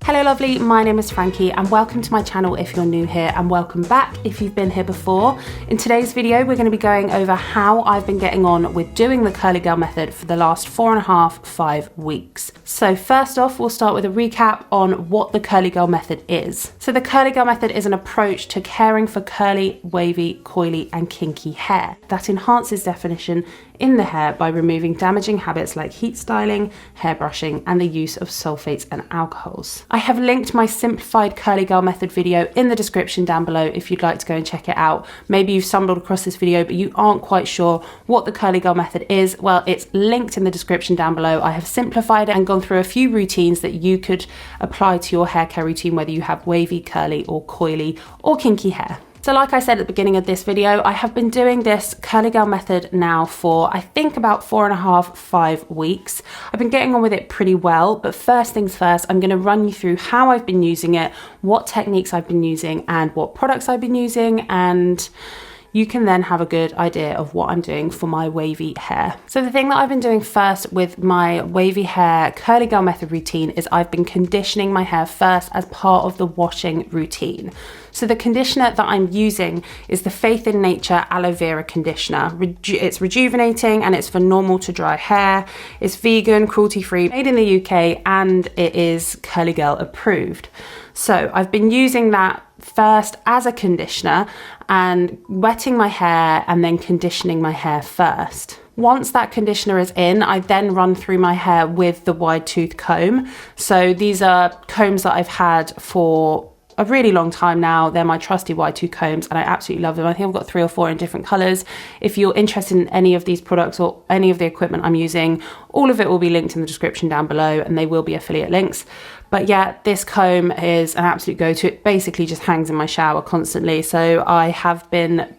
Hello lovely, my name is Frankie and welcome to my channel if you're new here, and welcome back if you've been here before. In today's video we're going to be going over how I've been getting on with doing the curly girl method for the last 4.5-5 weeks. So first off, we'll start with a recap on what the curly girl method is. So the curly girl method is an approach to caring for curly, wavy, coily and kinky hair that enhances definition in the hair by removing damaging habits like heat styling, hair brushing, and the use of sulfates and alcohols. I have linked my simplified curly girl method video in the description down below if you'd like to go and check it out. Maybe you've stumbled across this video but you aren't quite sure what the curly girl method is. Well, it's linked in the description down below. I have simplified it and gone through a few routines that you could apply to your hair care routine, whether you have wavy, curly or coily or kinky hair. So like I said at the beginning of this video, I have been doing this curly girl method now for I think about 4.5-5 weeks. I've been getting on with it pretty well, but first things first, I'm going to run you through how I've been using it, what techniques I've been using and what products I've been using, and you can then have a good idea of what I'm doing for my wavy hair. So the thing that I've been doing first with my wavy hair curly girl method routine is I've been conditioning my hair first as part of the washing routine. So the conditioner that I'm using is the Faith in Nature aloe vera conditioner. It's rejuvenating and it's for normal to dry hair. It's vegan, cruelty-free, made in the UK, and it is curly girl approved. So I've been using that first as a conditioner and wetting my hair and then conditioning my hair first. Once that conditioner is in, I then run through my hair with the wide tooth comb. So these are combs that I've had for a really long time now. They're my trusty wide tooth combs and I absolutely love them. I think I've got 3 or 4 in different colors. If you're interested in any of these products or any of the equipment I'm using, all of it will be linked in the description down below and they will be affiliate links. But yeah, this comb is an absolute go-to. It basically just hangs in my shower constantly. So I have been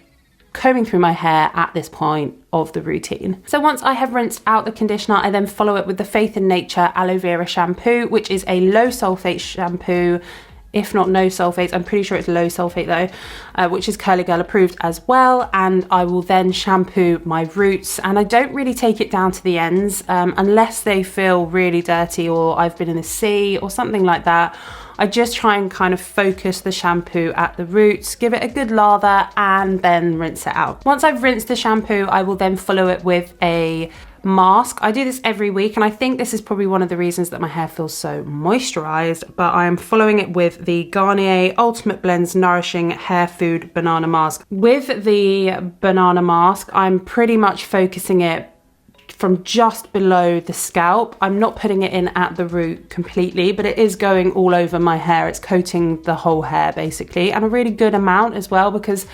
combing through my hair at this point of the routine. So once I have rinsed out the conditioner, I then follow it with the Faith in Nature aloe vera shampoo, which is a low sulfate shampoo, if not no sulfates. I'm pretty sure it's low sulfate though, which is curly girl approved as well. And I will then shampoo my roots, and I don't really take it down to the ends unless they feel really dirty or I've been in the sea or something like that. I just try and kind of focus the shampoo at the roots, give it a good lather and then rinse it out. Once I've rinsed the shampoo, I will then follow it with a mask. I do this every week and I think this is probably one of the reasons that my hair feels so moisturized, but I am following it with the Garnier Ultimate Blends Nourishing Hair Food Banana Mask. With the banana mask, I'm pretty much focusing it from just below the scalp. I'm not putting it in at the root completely, but it is going all over my hair. It's coating the whole hair basically, and a really good amount as well, because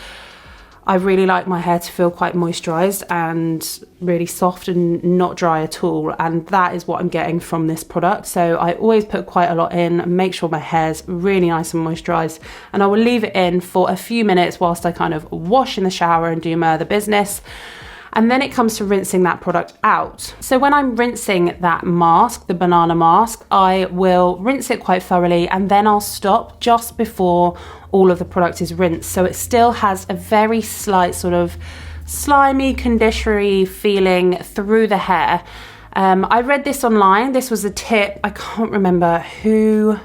I really like my hair to feel quite moisturized and really soft and not dry at all, and that is what I'm getting from this product. So I always put quite a lot in and make sure my hair's really nice and moisturized, and I will leave it in for a few minutes whilst I kind of wash in the shower and do my other business. And then it comes to rinsing that product out. So when I'm rinsing that mask, the banana mask, I will rinse it quite thoroughly and then I'll stop just before all of the product is rinsed. So it still has a very slight sort of slimy, conditionery feeling through the hair. I read this online. This was a tip. I can't remember who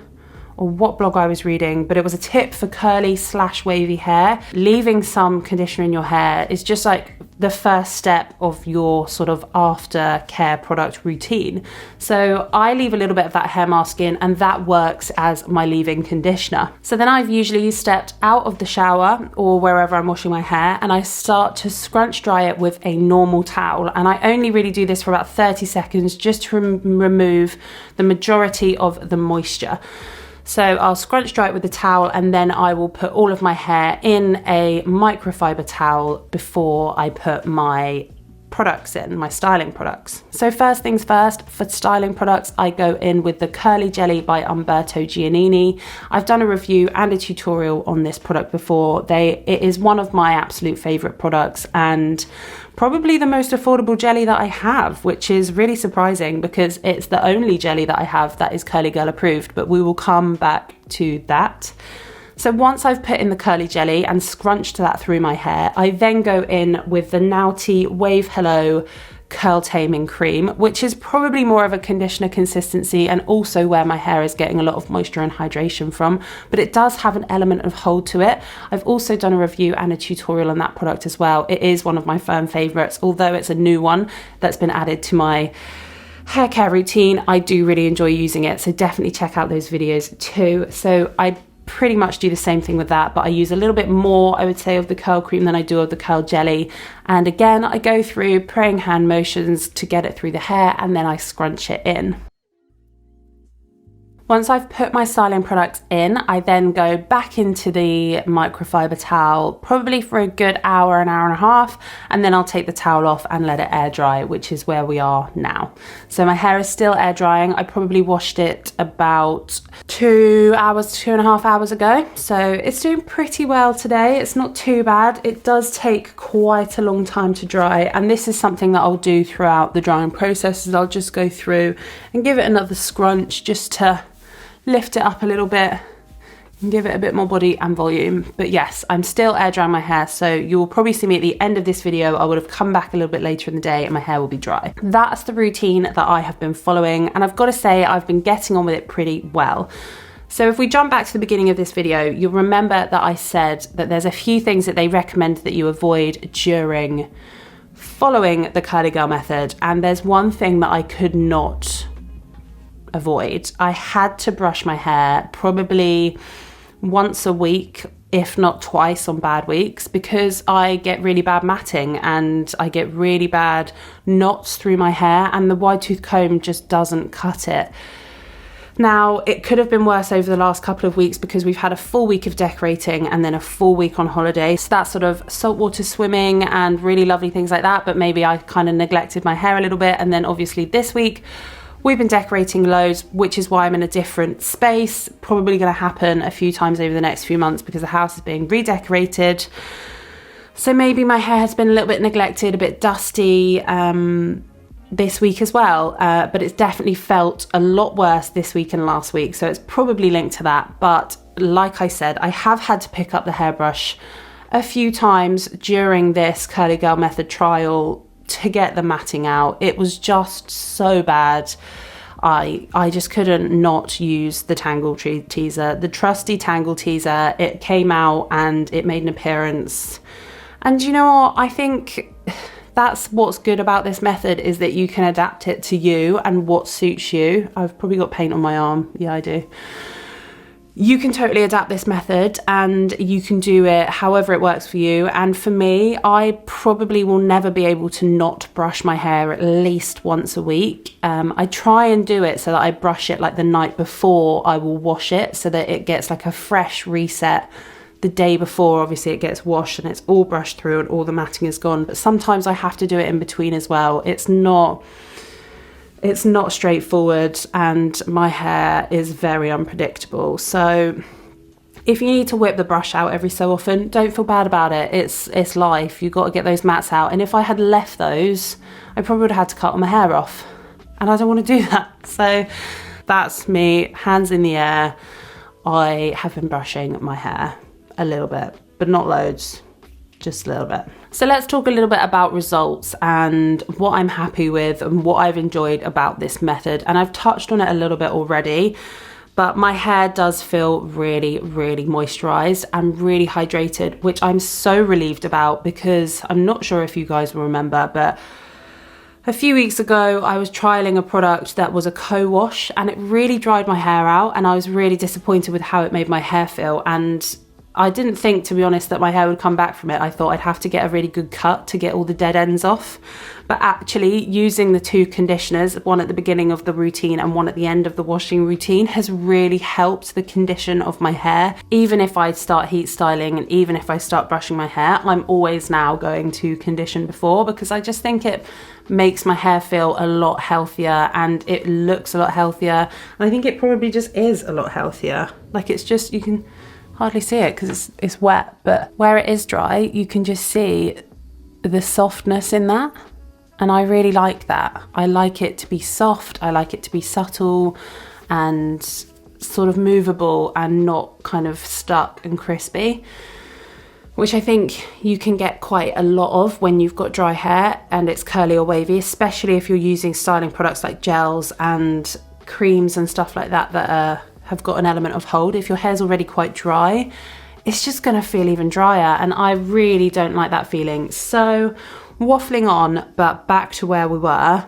or what blog I was reading, but it was a tip for curly/wavy hair. Leaving some conditioner in your hair is just like the first step of your sort of aftercare product routine. So I leave a little bit of that hair mask in and that works as my leave-in conditioner. So then I've usually stepped out of the shower or wherever I'm washing my hair and I start to scrunch dry it with a normal towel. And I only really do this for about 30 seconds just to remove the majority of the moisture. So I'll scrunch dry it with the towel and then I will put all of my hair in a microfiber towel before I put my products in, my styling products. So first things first, for styling products, I go in with the Curly Jelly by Umberto Giannini. I've done a review and a tutorial on this product before. It is one of my absolute favorite products and probably the most affordable jelly that I have, which is really surprising because it's the only jelly that I have that is curly girl approved, but we will come back to that. So once I've put in the curly jelly and scrunched that through my hair, I then go in with the Naughty Wave Hello curl taming cream, which is probably more of a conditioner consistency and also where my hair is getting a lot of moisture and hydration from, but it does have an element of hold to it. I've also done a review and a tutorial on that product as well. It is one of my firm favorites, although it's a new one that's been added to my hair care routine. I do really enjoy using it, so definitely check out those videos too. So I pretty much do the same thing with that, but I use a little bit more, I would say, of the curl cream than I do of the curl jelly. And again, I go through praying hand motions to get it through the hair, and then I scrunch it in. Once I've put my styling products in, I then go back into the microfiber towel, probably for a good hour, an hour and a half, and then I'll take the towel off and let it air dry, which is where we are now. So my hair is still air drying. I probably washed it about 2 hours, 2.5 hours ago. So it's doing pretty well today. It's not too bad. It does take quite a long time to dry. And this is something that I'll do throughout the drying process, is I'll just go through and give it another scrunch just to lift it up a little bit and give it a bit more body and volume. But yes, I'm still air drying my hair, so you'll probably see me at the end of this video. I would have come back a little bit later in the day and my hair will be dry. That's the routine that I have been following, and I've got to say I've been getting on with it pretty well. So if we jump back to the beginning of this video, you'll remember that I said that there's a few things that they recommend that you avoid during following the curly girl method, and there's one thing that I could not avoid. I had to brush my hair probably once a week, if not twice on bad weeks, because I get really bad matting and I get really bad knots through my hair, and the wide tooth comb just doesn't cut it. Now, it could have been worse over the last couple of weeks because we've had a full week of decorating and then a full week on holiday. So that's sort of saltwater swimming and really lovely things like that, but maybe I kind of neglected my hair a little bit. And then obviously this week we've been decorating loads, which is why I'm in a different space. Probably going to happen a few times over the next few months because the house is being redecorated. So maybe my hair has been a little bit neglected, a bit dusty this week as well. But it's definitely felt a lot worse this week and last week. So it's probably linked to that. But like I said, I have had to pick up the hairbrush a few times during this curly girl method trial to get the matting out. It was just so bad. I just couldn't not use the Tangle Teaser, the trusty Tangle Teaser. It came out and it made an appearance. And you know what? I think that's what's good about this method, is that you can adapt it to you and what suits you. I've probably got paint on my arm. Yeah, I do. You can totally adapt this method and you can do it however it works for you. And for me, I probably will never be able to not brush my hair at least once a week. I try and do it so that I brush it like the night before I will wash it, so that it gets like a fresh reset the day before. Obviously it gets washed and it's all brushed through and all the matting is gone. But sometimes I have to do it in between as well. It's not straightforward and my hair is very unpredictable. So if you need to whip the brush out every so often, don't feel bad about it. It's life. You've got to get those mats out. And if I had left those, I probably would have had to cut all my hair off. And I don't want to do that. So that's me, hands in the air. I have been brushing my hair a little bit, but not loads, just a little bit. So let's talk a little bit about results and what I'm happy with and what I've enjoyed about this method. And I've touched on it a little bit already, but my hair does feel really, really moisturized and really hydrated, which I'm so relieved about, because I'm not sure if you guys will remember, but a few weeks ago, I was trialing a product that was a co-wash and it really dried my hair out, and I was really disappointed with how it made my hair feel. And I didn't think, to be honest, that my hair would come back from it. I thought I'd have to get a really good cut to get all the dead ends off. But actually using the two conditioners, one at the beginning of the routine and one at the end of the washing routine, has really helped the condition of my hair. Even if I start heat styling and even if I start brushing my hair, I'm always now going to condition before, because I just think it makes my hair feel a lot healthier and it looks a lot healthier. And I think it probably just is a lot healthier. Like, it's just, you can hardly see it because it's wet, but where it is dry, you can just see the softness in that. And I really like that. I like it to be soft. I like it to be subtle and sort of movable and not kind of stuck and crispy. which I think you can get quite a lot of when you've got dry hair and it's curly or wavy, especially if you're using styling products like gels and creams and stuff like that that have got an element of hold. If your hair's already quite dry, it's just gonna feel even drier, and I really don't like that feeling. So waffling on, but back to where we were,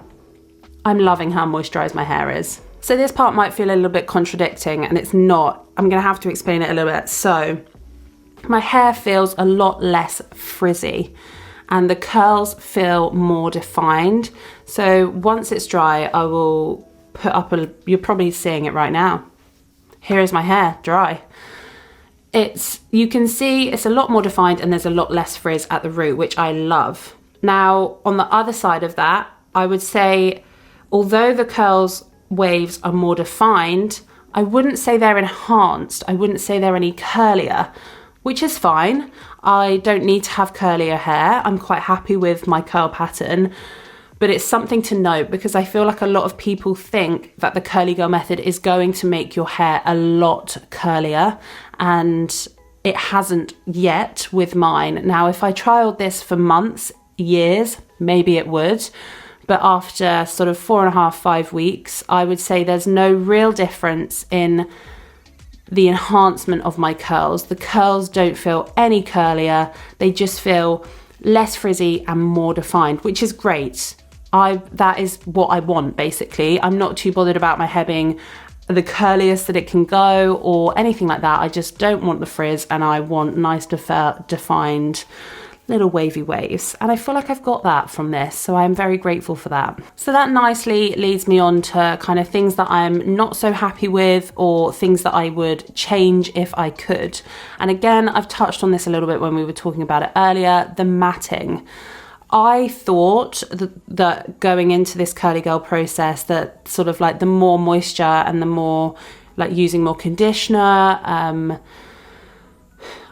I'm loving how moisturized my hair is. So this part might feel a little bit contradicting, and it's not. I'm gonna have to explain it a little bit. So my hair feels a lot less frizzy and the curls feel more defined. So once it's dry, I will put up you're probably seeing it right now. Here is my hair dry. You can see it's a lot more defined and there's a lot less frizz at the root, which I love. Now, on the other side of that, I would say, although the curls waves are more defined, I wouldn't say they're enhanced. I wouldn't say they're any curlier, which is fine. I don't need to have curlier hair. I'm quite happy with my curl pattern. But it's something to note because I feel like a lot of people think that the curly girl method is going to make your hair a lot curlier, and it hasn't yet with mine. Now, if I trialed this for months, years, maybe it would, but after sort of 4.5, 5 weeks, I would say there's no real difference in the enhancement of my curls. The curls don't feel any curlier. They just feel less frizzy and more defined, which is great. That is what I want, basically. I'm not too bothered about my hair being the curliest that it can go or anything like that. I just don't want the frizz, and I want nice defined little wavy waves. And I feel like I've got that from this, so I'm very grateful for that. So that nicely leads me on to kind of things that I'm not so happy with or things that I would change if I could. And again, I've touched on this a little bit when we were talking about it earlier, the matting. I thought that going into this curly girl process, that sort of like the more moisture and the more like using more conditioner,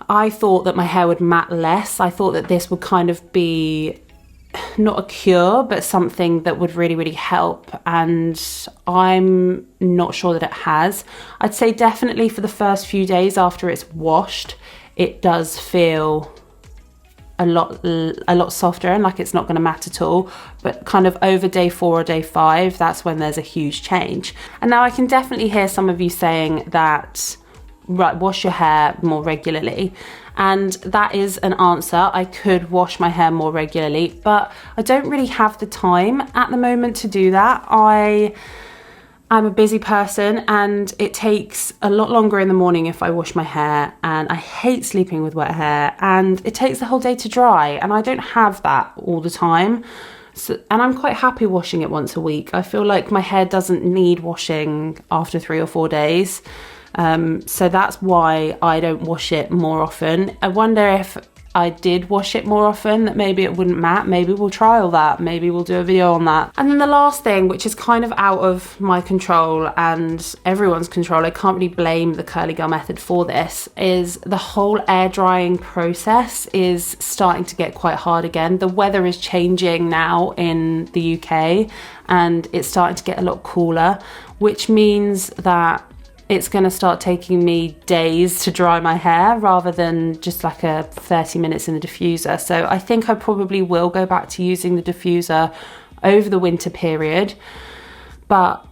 I thought that my hair would matte less. I thought that this would kind of be not a cure, but something that would really, really help. And I'm not sure that it has. I'd say definitely for the first few days after it's washed, it does feel a lot softer and like it's not going to matte at all, but kind of over day 4 or day 5, that's when there's a huge change. And now I can definitely hear some of you saying that, right, wash your hair more regularly, and that is an answer. I could wash my hair more regularly, but I don't really have the time at the moment to do that. I'm a busy person and it takes a lot longer in the morning if I wash my hair, and I hate sleeping with wet hair, and it takes the whole day to dry, and I don't have that all the time. And I'm quite happy washing it once a week. I feel like my hair doesn't need washing after 3 or 4 days. So that's why I don't wash it more often. I wonder if I did wash it more often, that maybe it wouldn't matte. Maybe we'll trial that. Maybe we'll do a video on that. And then the last thing, which is kind of out of my control and everyone's control, I can't really blame the curly girl method for this, is the whole air drying process is starting to get quite hard again. The weather is changing now in the UK and it's starting to get a lot cooler, which means that it's going to start taking me days to dry my hair rather than just like a 30 minutes in the diffuser. So I think I probably will go back to using the diffuser over the winter period. But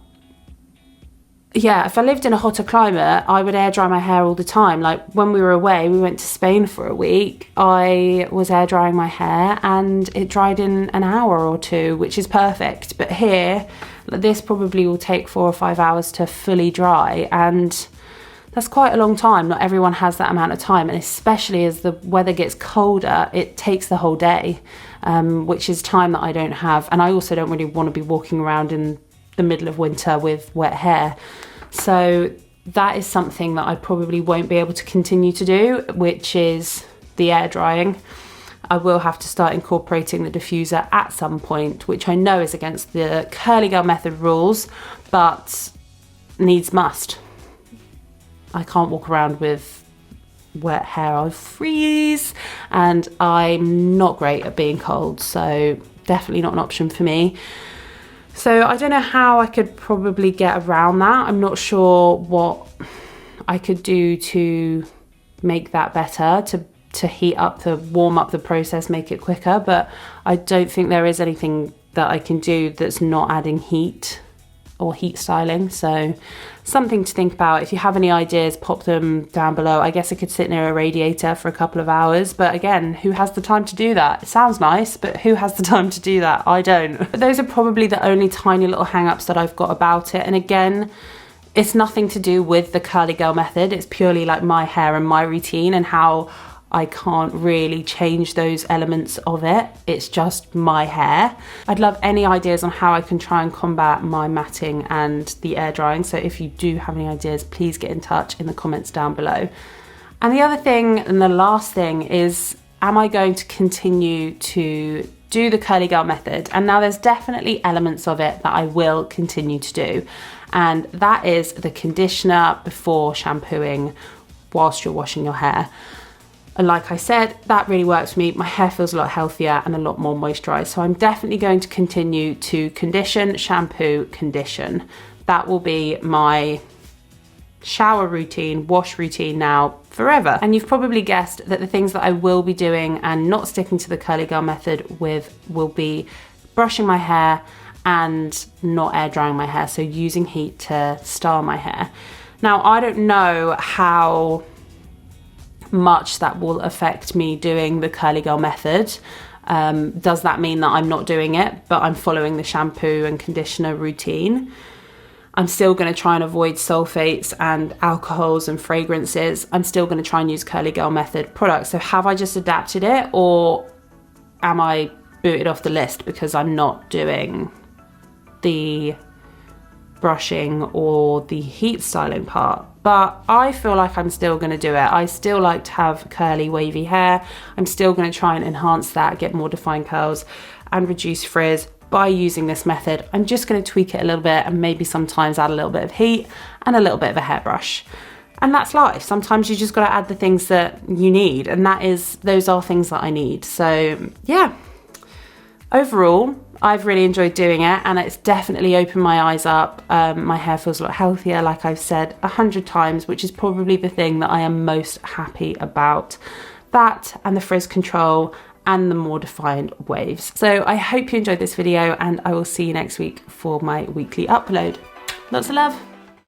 yeah, if I lived in a hotter climate, I would air dry my hair all the time. Like when we were away, we went to Spain for a week. I was air drying my hair and it dried in an hour or 2, which is perfect. But here, this probably will take 4 or 5 hours to fully dry, and that's quite a long time. Not everyone has that amount of time, and especially as the weather gets colder, it takes the whole day, which is time that I don't have. And I also don't really want to be walking around in the middle of winter with wet hair. So that is something that I probably won't be able to continue to do, which is the air drying. I will have to start incorporating the diffuser at some point, which I know is against the curly girl method rules, but needs must. I can't walk around with wet hair, I'll freeze, and I'm not great at being cold, so definitely not an option for me. So I don't know how I could probably get around that. I'm not sure what I could do to make that better, to warm up the process, make it quicker, but I don't think there is anything that I can do that's not adding heat or heat styling. So something to think about. If you have any ideas, pop them down below. I guess I could sit near a radiator for a couple of hours, but again, who has the time to do that? It sounds nice, but who has the time to do that? I don't. But those are probably the only tiny little hang-ups that I've got about it. And again, it's nothing to do with the curly girl method. It's purely like my hair and my routine and how I can't really change those elements of it. It's just my hair. I'd love any ideas on how I can try and combat my matting and the air drying. So if you do have any ideas, please get in touch in the comments down below. And the other thing, and the last thing, is am I going to continue to do the curly girl method? And now there's definitely elements of it that I will continue to do. And that is the conditioner before shampooing whilst you're washing your hair. And like I said, that really works for me. My hair feels a lot healthier and a lot more moisturized. So I'm definitely going to continue to condition, shampoo, condition. That will be my shower routine, wash routine now forever. And you've probably guessed that the things that I will be doing and not sticking to the curly girl method with will be brushing my hair and not air drying my hair. So using heat to style my hair. Now, I don't know how much that will affect me doing the curly girl method. Does that mean that I'm not doing it, but I'm following the shampoo and conditioner routine? I'm still going to try and avoid sulfates and alcohols and fragrances. I'm still going to try and use curly girl method products. So have I just adapted it, or am I booted off the list because I'm not doing the brushing or the heat styling part? But I feel like I'm still going to do it. I still like to have curly, wavy hair. I'm still going to try and enhance that, get more defined curls and reduce frizz by using this method. I'm just going to tweak it a little bit and maybe sometimes add a little bit of heat and a little bit of a hairbrush. And that's life. Sometimes you just got to add the things that you need, and those are things that I need. So yeah, overall, I've really enjoyed doing it, and it's definitely opened my eyes up. My hair feels a lot healthier, like I've said 100 times, which is probably the thing that I am most happy about. That and the frizz control and the more defined waves. So I hope you enjoyed this video, and I will see you next week for my weekly upload. Lots of love.